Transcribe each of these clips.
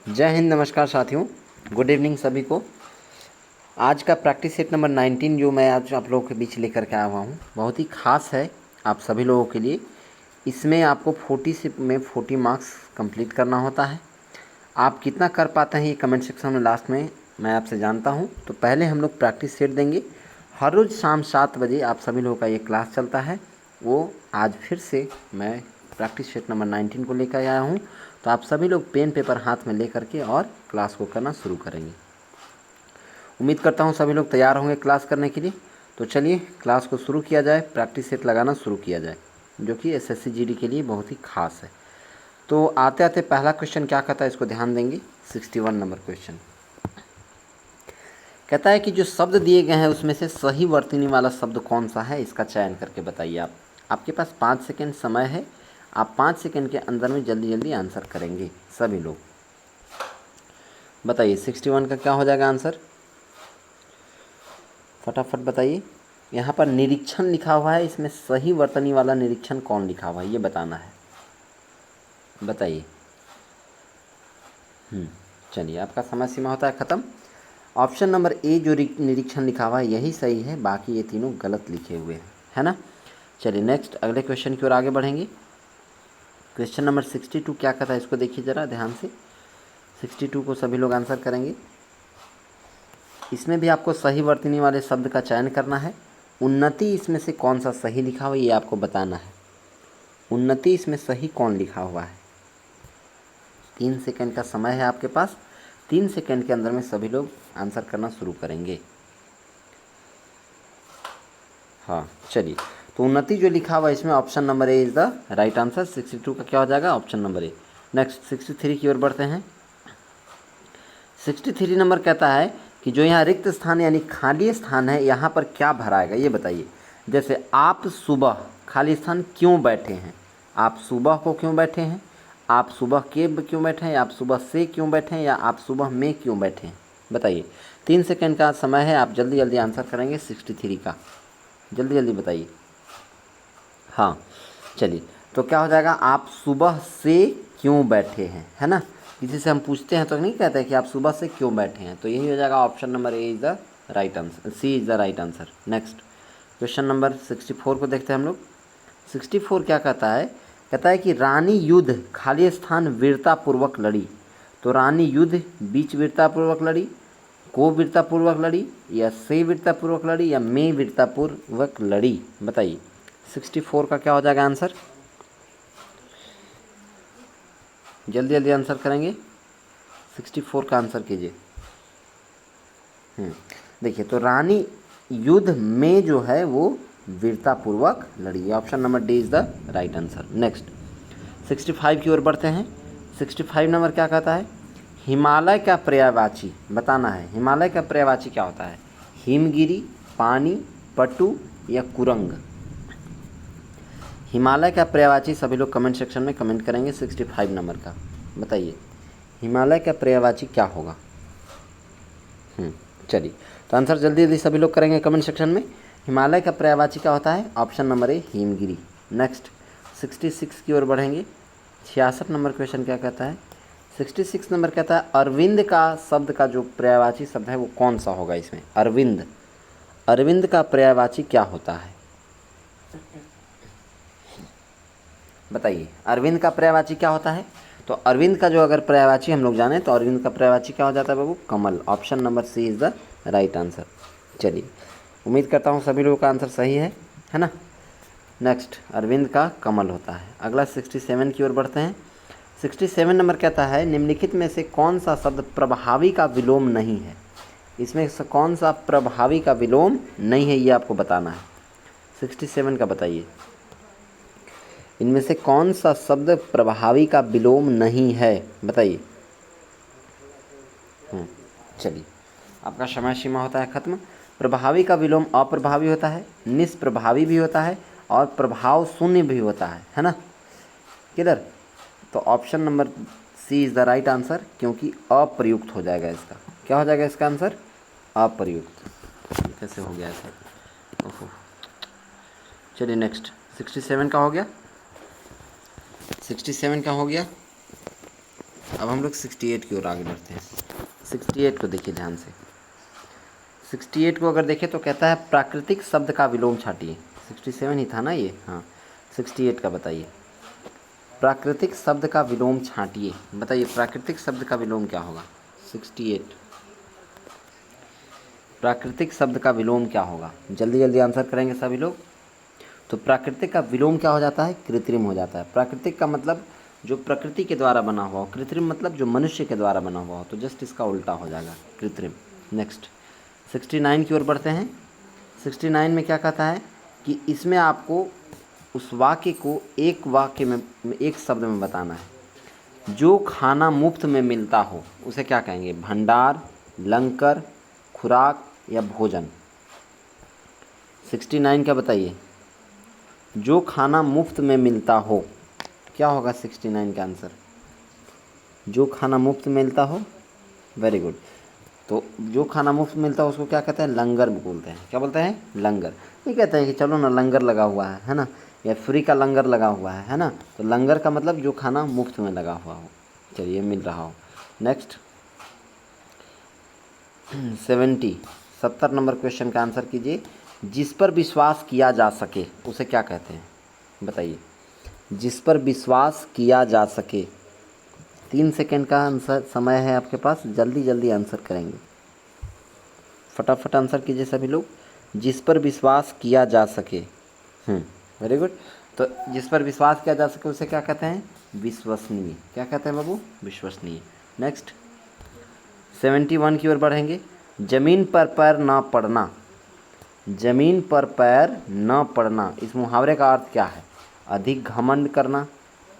जय हिंद, नमस्कार साथियों, गुड इवनिंग सभी को। आज का प्रैक्टिस सेट नंबर 19 जो मैं आज आप लोगों के बीच लेकर के आया हुआ हूँ, बहुत ही ख़ास है आप सभी लोगों के लिए। इसमें आपको 40 से में 40 मार्क्स कंप्लीट करना होता है। आप कितना कर पाते हैं ये कमेंट सेक्शन में लास्ट में मैं आपसे जानता हूँ। तो पहले हम लोग प्रैक्टिस सेट देंगे। हर रोज़ शाम 7 बजे आप सभी लोगों का ये क्लास चलता है। वो आज फिर से मैं प्रैक्टिस सेट नंबर 19 को लेकर आया हूँ। तो आप सभी लोग पेन पेपर हाथ में ले करके और क्लास को करना शुरू करेंगे। उम्मीद करता हूँ सभी लोग तैयार होंगे क्लास करने के लिए। तो चलिए क्लास को शुरू किया जाए, प्रैक्टिस सेट लगाना शुरू किया जाए, जो कि एसएससी जीडी के लिए बहुत ही खास है। तो आते आते पहला क्वेश्चन क्या कहता है, इसको ध्यान देंगे। 61 नंबर क्वेश्चन कहता है कि जो शब्द दिए गए हैं उसमें से सही वर्तनी वाला शब्द कौन सा है, इसका चयन करके बताइए। आपके पास 5 सेकेंड समय है। आप 5 सेकेंड के अंदर में जल्दी जल्दी आंसर करेंगे सभी लोग। बताइए 61 का क्या हो जाएगा आंसर, फटाफट बताइए। यहाँ पर निरीक्षण लिखा हुआ है, इसमें सही वर्तनी वाला निरीक्षण कौन लिखा हुआ है ये बताना है। बताइए। चलिए, आपका समय सीमा होता है ख़त्म। ऑप्शन नंबर ए जो निरीक्षण लिखा हुआ है यही सही है, बाकी ये तीनों गलत लिखे हुए हैं, है ना। चलिए नेक्स्ट अगले क्वेश्चन की ओर आगे बढ़ेंगे। क्वेश्चन नंबर 62 क्या कहता है, इसको देखिए ज़रा ध्यान से। 62 को सभी लोग आंसर करेंगे। इसमें भी आपको सही वर्तनी वाले शब्द का चयन करना है। उन्नति इसमें से कौन सा सही लिखा हुआ है ये आपको बताना है। उन्नति इसमें सही कौन लिखा हुआ है। 3 सेकंड का समय है आपके पास। 3 सेकंड के अंदर में सभी लोग आंसर करना शुरू करेंगे। हाँ चलिए, तो उन्नति जो लिखा हुआ है इसमें option number A is the right answer. 62 का क्या हो जाएगा, ऑप्शन नंबर ए। नेक्स्ट 63 की ओर बढ़ते हैं। 63 नंबर कहता है कि जो यहाँ रिक्त स्थान यानी खाली स्थान है यहाँ पर क्या भराएगा ये बताइए। जैसे आप सुबह, खाली स्थान क्यों बैठे हैं, आप सुबह को क्यों बैठे हैं, आप सुबह के क्यों बैठे हैं, आप सुबह से क्यों बैठे हैं, या आप सुबह में क्यों बैठे हैं, बताइए। 3 सेकंड का समय है, आप जल्दी जल्दी आंसर करेंगे 63 का, जल्दी जल्दी बताइए। हाँ चलिए, तो क्या हो जाएगा, आप सुबह से क्यों बैठे हैं, है ना। किसी से हम पूछते हैं तो नहीं कहते हैं कि आप सुबह से क्यों बैठे हैं, तो यही हो जाएगा option number A is the right answer, C is the right answer. Next question number 64 को देखते हैं हम लोग। 64 क्या कहता है, कहता है कि रानी युद्ध खाली स्थान वीरतापूर्वक लड़ी। तो रानी युद्ध बीच वीरतापूर्वक लड़ी, को वीरतापूर्वक लड़ी, या से वीरतापूर्वक लड़ी, या में वीरतापूर्वक लड़ी, बताइए। 64 का क्या हो जाएगा आंसर, जल्दी जल्दी आंसर करेंगे। 64 का आंसर कीजिए। देखिए, तो रानी युद्ध में जो है वो वीरतापूर्वक लड़ी, option number D is the right answer. Next 65 की ओर बढ़ते हैं। 65 नंबर क्या कहता है, हिमालय का पर्यायवाची बताना है। हिमालय का पर्यायवाची क्या होता है, हिमगिरी, पानी, पटु, या कुरंग। हिमालय का पर्यायवाची सभी लोग कमेंट सेक्शन में कमेंट करेंगे 65 नंबर का, बताइए हिमालय का पर्यायवाची क्या होगा। चलिए, तो आंसर जल्दी जल्दी सभी लोग करेंगे कमेंट सेक्शन में। हिमालय का पर्यायवाची क्या होता है, ऑप्शन नंबर ए हिमगिरी। नेक्स्ट 66 की ओर बढ़ेंगे। 66 नंबर क्वेश्चन क्या कहता है, 66 नंबर कहता है अरविंद का शब्द का जो पर्यायवाची शब्द है वो कौन सा होगा इसमें। अरविंद, अरविंद का पर्यायवाची क्या होता है, बताइए। अरविंद का पर्यायवाची क्या होता है, तो अरविंद का जो अगर पर्यायवाची हम लोग जाने तो अरविंद का पर्यायवाची क्या हो जाता है बाबू, Kamal. Option number C is the right answer. चलिए, उम्मीद करता हूँ सभी लोगों का आंसर सही है ना। नेक्स्ट अरविंद का कमल होता है। अगला 67 की ओर बढ़ते हैं। 67 नंबर कहता है निम्नलिखित में से कौन सा शब्द प्रभावी का विलोम नहीं है। इसमें से कौन सा प्रभावी का विलोम नहीं है ये आपको बताना है। 67 का बताइए, इनमें से कौन सा शब्द प्रभावी का विलोम नहीं है, बताइए। चलिए, आपका समय सीमा होता है ख़त्म। प्रभावी का विलोम अप्रभावी होता है, निष्प्रभावी भी होता है, और प्रभाव शून्य भी होता है ना। किधर, तो option number C is the right answer, क्योंकि अप्रयुक्त हो जाएगा इसका। क्या हो जाएगा इसका आंसर, अप्रयुक्त। कैसे हो गया ऐसा, ओहो। चलिए नेक्स्ट 67 का हो गया। 67 का हो गया। अब हम लोग 68 की ओर आगे बढ़ते हैं। 68 को देखिए ध्यान से। 68 को अगर देखें तो कहता है प्राकृतिक शब्द का विलोम छाटिए। 67 ही था ना ये, हाँ 68 का बताइए। प्राकृतिक शब्द का विलोम छाटिए, बताइए प्राकृतिक शब्द का विलोम क्या होगा। 68 प्राकृतिक शब्द का विलोम क्या होगा, जल्दी जल्दी आंसर करेंगे सभी लोग। तो प्राकृतिक का विलोम क्या हो जाता है, कृत्रिम हो जाता है। प्राकृतिक का मतलब जो प्रकृति के द्वारा बना हुआ हो, कृत्रिम मतलब जो मनुष्य के द्वारा बना हुआ हो, तो जस्ट इसका उल्टा हो जाएगा, कृत्रिम। नेक्स्ट 69 की ओर बढ़ते हैं। 69 में क्या कहता है कि इसमें आपको उस वाक्य को एक वाक्य में एक शब्द में बताना है। जो खाना मुफ्त में मिलता हो उसे क्या कहेंगे, भंडार, लंकर, खुराक या भोजन। 69 का बताइए। जो खाना मुफ्त में मिलता हो क्या होगा 69 का आंसर। जो खाना मुफ्त मिलता हो, वेरी गुड। तो जो खाना मुफ्त मिलता है उसको क्या कहते हैं, लंगर बोलते हैं। क्या बोलते हैं, लंगर। ये कहते हैं कि चलो ना लंगर लगा हुआ है ना, या फ्री का लंगर लगा हुआ है ना। तो लंगर का मतलब जो खाना मुफ्त में लगा हुआ हो, चलिए मिल रहा हो। नेक्स्ट 70 नंबर क्वेश्चन का आंसर कीजिए। जिस पर विश्वास किया जा सके उसे क्या कहते हैं, बताइए। जिस पर विश्वास किया जा सके। 3 सेकंड का आंसर समय है आपके पास, जल्दी जल्दी आंसर करेंगे, फटाफट आंसर कीजिए सभी लोग। जिस पर विश्वास किया जा सके, वेरी गुड। तो जिस पर विश्वास किया जा सके उसे क्या कहते हैं, विश्वसनीय। क्या कहते हैं बाबू, विश्वसनीय। नेक्स्ट 71 की ओर बढ़ेंगे। जमीन पर पैर ना पड़ना। जमीन पर पैर न पड़ना, इस मुहावरे का अर्थ क्या है। अधिक घमंड करना,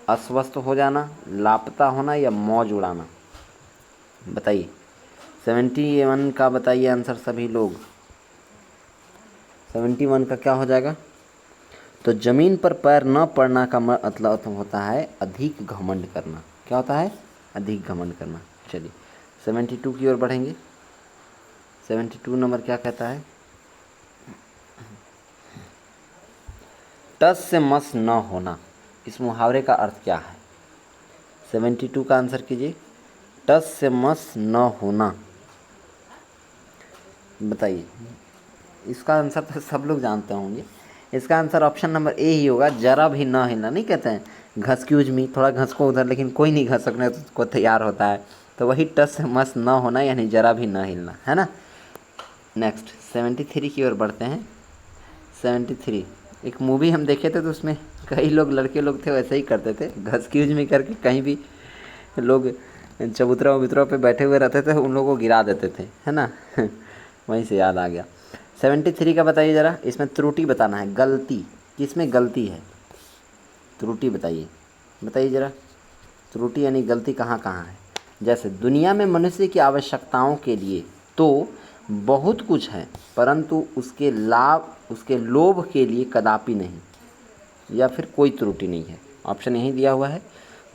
अस्वस्थ हो जाना, लापता होना या मौज उड़ाना, बताइए। 71 का बताइए आंसर सभी लोग। 71 का क्या हो जाएगा। तो ज़मीन पर पैर न पड़ना का मतलब होता है अधिक घमंड करना। क्या होता है, अधिक घमंड करना। चलिए 72 की ओर बढ़ेंगे। 72 नंबर क्या कहता है, टस से मस न होना, इस मुहावरे का अर्थ क्या है। 72 का आंसर कीजिए। टस से मस न होना, बताइए। इसका आंसर तो सब लोग जानते होंगे। इसका आंसर ऑप्शन नंबर ए ही होगा, जरा भी ना हिलना। नहीं कहते हैं घसक्यूज मी, थोड़ा घसको उधर, लेकिन कोई नहीं घसकने को तैयार होता है। तो वही टस से मस न होना, यानी जरा भी ना हिलना, है ना। नेक्स्ट 73 की ओर बढ़ते हैं। 73 एक मूवी हम देखे थे, तो उसमें कई लोग लड़के लोग थे वैसे ही करते थे, घसक्यूज मी करके कहीं भी लोग चबूतरा वबूतरा पे बैठे हुए रहते थे, उन लोगों को गिरा देते थे, है ना। वहीं से याद आ गया। 73 का बताइए ज़रा, इसमें त्रुटि बताना है, गलती, किसमें गलती है, त्रुटि बताइए, बताइए ज़रा। त्रुटि यानी गलती कहाँ कहाँ है। जैसे दुनिया में मनुष्य की आवश्यकताओं के लिए तो बहुत कुछ है, परंतु उसके लोभ के लिए कदापि नहीं, या फिर कोई त्रुटि नहीं है। ऑप्शन यही दिया हुआ है,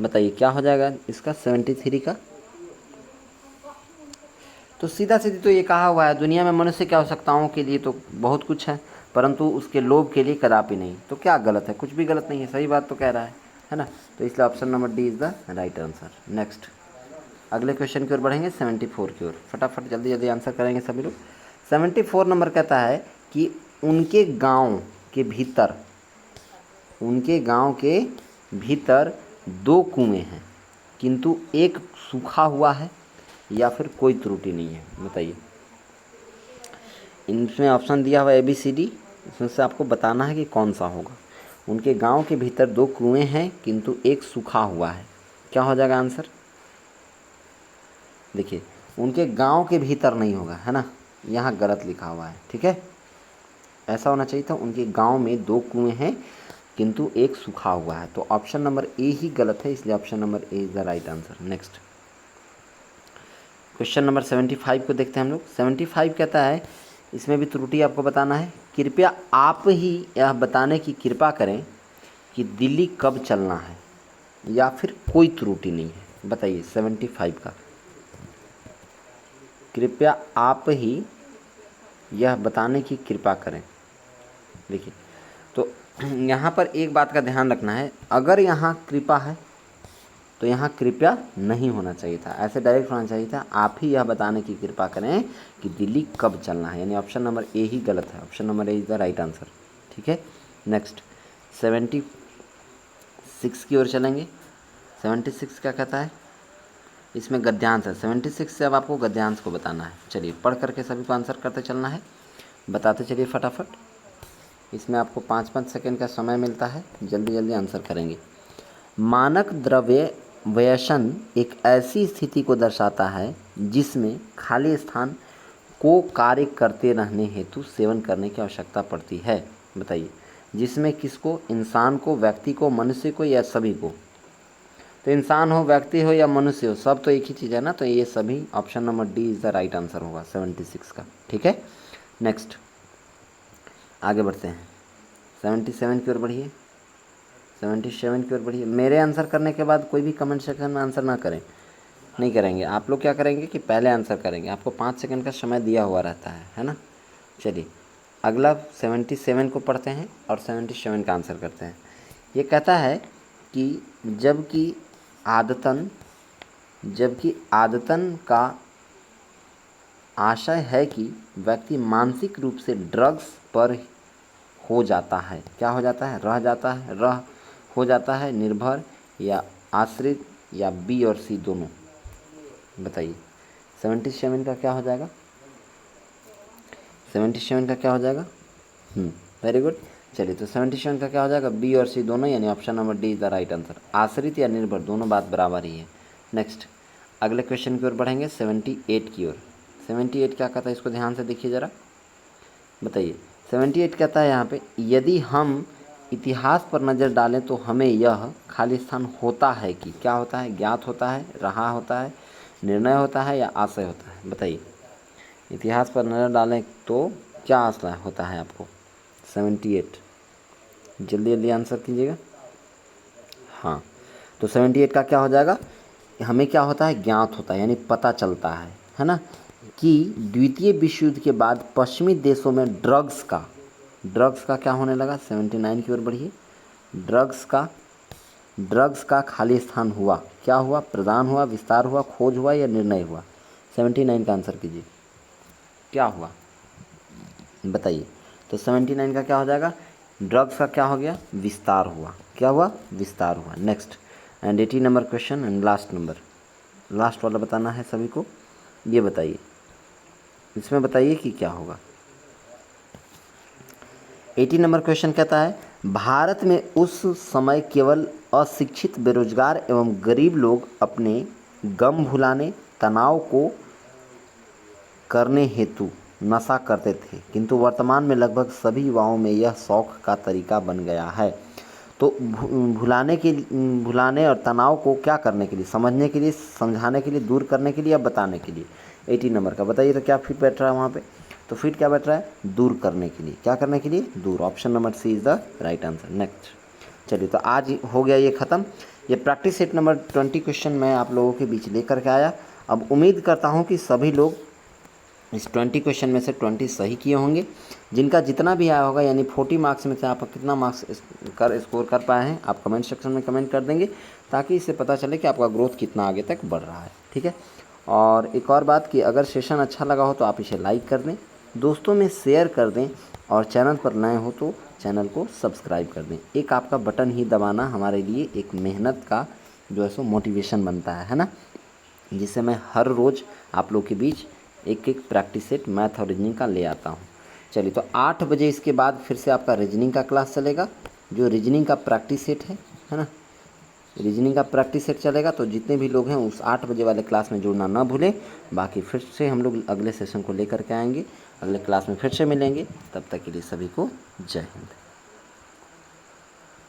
बताइए क्या हो जाएगा इसका 73 का। तो सीधा सीधी तो ये कहा हुआ है, दुनिया में मनुष्य की आवश्यकताओं के लिए तो बहुत कुछ है, परंतु उसके लोभ के लिए कदापि नहीं। तो क्या गलत है, कुछ भी गलत नहीं है, सही बात तो कह रहा है ना। तो इसलिए option number D is the right answer. Next अगले क्वेश्चन की ओर बढ़ेंगे, 74 की ओर। फटाफट जल्दी जल्दी आंसर करेंगे सभी लोग। 74 नंबर कहता है कि उनके गांव के भीतर 2 कुएं हैं, किंतु एक सूखा हुआ है, या फिर कोई त्रुटि नहीं है, बताइए। इनमें ऑप्शन दिया हुआ ABCD, इसमें से आपको बताना है कि कौन सा होगा। उनके गांव के भीतर 2 कुएं हैं किंतु एक सूखा हुआ है, क्या हो जाएगा आंसर। देखिए उनके गांव के भीतर नहीं होगा, है ना, यहाँ गलत लिखा हुआ है, ठीक है। ऐसा होना चाहिए था, उनके गांव में 2 कुएं हैं किंतु एक सूखा हुआ है। तो ऑप्शन नंबर ए ही गलत है, इसलिए option number A is the right answer. Next question number 75 को देखते हैं हम लोग। 75 कहता है, इसमें भी त्रुटि आपको बताना है। कृपया आप ही यह बताने की कृपा करें कि दिल्ली कब चलना है, या फिर कोई त्रुटि नहीं है, बताइए। 75 का, कृपया आप ही यह बताने की कृपा करें। देखिए तो यहाँ पर एक बात का ध्यान रखना है, अगर यहाँ कृपा है तो यहाँ कृपया नहीं होना चाहिए था, ऐसे डायरेक्ट होना चाहिए था आप ही यह बताने की कृपा करें कि दिल्ली कब चलना है, यानी ऑप्शन नंबर ए ही गलत है, option number A is the right answer. ठीक है, नेक्स्ट 76 की ओर चलेंगे। 76 क्या कहता है, इसमें गद्यांश है। 76 से अब आपको गद्यांश को बताना है। चलिए पढ़ करके सभी को आंसर करते चलना है, बताते चलिए फटाफट। इसमें आपको 5-5 सेकेंड का समय मिलता है, जल्दी जल्दी आंसर करेंगे। मानक द्रव्य व्यसन एक ऐसी स्थिति को दर्शाता है जिसमें खाली स्थान को कार्य करते रहने हेतु सेवन करने की आवश्यकता पड़ती है। बताइए, जिसमें किसको, इंसान को, व्यक्ति को, मनुष्य को या सभी को? तो इंसान हो, व्यक्ति हो या मनुष्य हो, सब तो एक ही चीज़ है ना, तो ये सभी option number D is the right answer होगा 76 का। ठीक है, नेक्स्ट आगे बढ़ते हैं। 77 की ओर बढ़िए, 77 की ओर बढ़िए। मेरे आंसर करने के बाद कोई भी कमेंट सेक्शन में आंसर ना करें, नहीं करेंगे आप लोग। क्या करेंगे कि पहले आंसर करेंगे, आपको 5 सेकंड का समय दिया हुआ रहता है ना। चलिए अगला 77 को पढ़ते हैं और 77 का आंसर करते हैं। ये कहता है कि जबकि आदतन का आशय है कि व्यक्ति मानसिक रूप से ड्रग्स पर हो जाता है। क्या हो जाता है? हो जाता है, निर्भर या आश्रित, या बी और सी दोनों। बताइए 77 का क्या हो जाएगा? 77 का क्या हो जाएगा? Very good. चलिए तो 77 का क्या हो जाएगा? बी और सी दोनों, यानी option number D is the right answer. आश्रित या निर्भर दोनों बात बराबर ही है। नेक्स्ट अगले क्वेश्चन की ओर बढ़ेंगे, 78 की ओर। 78 क्या कहता है, इसको ध्यान से देखिए ज़रा। बताइए 78 कहता है यहाँ पे, यदि हम इतिहास पर नज़र डालें तो हमें यह खाली स्थान होता है कि क्या होता है? ज्ञात होता है, रहा होता है, निर्णय होता है या आशय होता है? बताइए इतिहास पर नज़र डालें तो क्या आशय होता है आपको? 78 जल्दी जल्दी आंसर कीजिएगा। हाँ, तो 78 का क्या हो जाएगा? हमें क्या होता है? ज्ञात होता है, यानी पता चलता है ना, कि द्वितीय विश्व युद्ध के बाद पश्चिमी देशों में ड्रग्स का क्या होने लगा? 79 की ओर बढ़िए। ड्रग्स का खाली स्थान हुआ। क्या हुआ? प्रदान हुआ, विस्तार हुआ, खोज हुआ या निर्णय हुआ? 79 का आंसर कीजिए, क्या हुआ बताइए। तो 79 का क्या हो जाएगा? ड्रग्स का क्या हो गया? विस्तार हुआ। क्या हुआ? विस्तार हुआ। Next and 80 number question and last वाला बताना है सभी को। ये बताइए, इसमें बताइए कि क्या होगा। 80 नंबर क्वेश्चन कहता है, भारत में उस समय केवल अशिक्षित, बेरोजगार एवं गरीब लोग अपने गम भुलाने, तनाव को करने हेतु नशा करते थे, किंतु वर्तमान में लगभग सभी युवाओं में यह शौक का तरीका बन गया है। तो भुलाने और तनाव को क्या करने के लिए? समझने के लिए, समझाने के लिए, दूर करने के लिए या बताने के लिए? 80 नंबर का बताइए तो क्या फिट बैठ रहा है वहाँ पे? तो फिट क्या बैठ रहा है? दूर करने के लिए। क्या करने के लिए? दूर। Option number C is the right answer. Next चलिए, तो आज हो गया ये ख़त्म। ये प्रैक्टिस सेट नंबर 20 क्वेश्चन मैं आप लोगों के बीच लेकर के आया। अब उम्मीद करता हूँ कि सभी लोग इस 20 क्वेश्चन में से 20 सही किए होंगे। जिनका जितना भी आया होगा, यानी 40 मार्क्स में से आप कितना मार्क्स स्कोर कर पाए हैं, आप कमेंट सेक्शन में कमेंट कर देंगे, ताकि इससे पता चले कि आपका ग्रोथ कितना आगे तक बढ़ रहा है। ठीक है, और एक और बात कि अगर सेशन अच्छा लगा हो तो आप इसे लाइक कर दें, दोस्तों में शेयर कर दें, और चैनल पर नए हो तो चैनल को सब्सक्राइब कर दें। एक आपका बटन ही दबाना हमारे लिए एक मेहनत का जो है सो मोटिवेशन बनता है ना, जिससे मैं हर रोज़ आप लोग के बीच एक एक प्रैक्टिस सेट मैथ और रीजनिंग का ले आता हूँ। चलिए, तो 8 बजे इसके बाद फिर से आपका रीजनिंग का क्लास चलेगा, जो रीजनिंग का प्रैक्टिस सेट है ना, रीजनिंग का प्रैक्टिस सेट चलेगा। तो जितने भी लोग हैं उस 8 बजे वाले क्लास में जुड़ना ना भूलें। बाकी फिर से हम लोग अगले सेशन को लेकर के आएंगे, अगले क्लास में फिर से मिलेंगे। तब तक के लिए सभी को जय हिंद।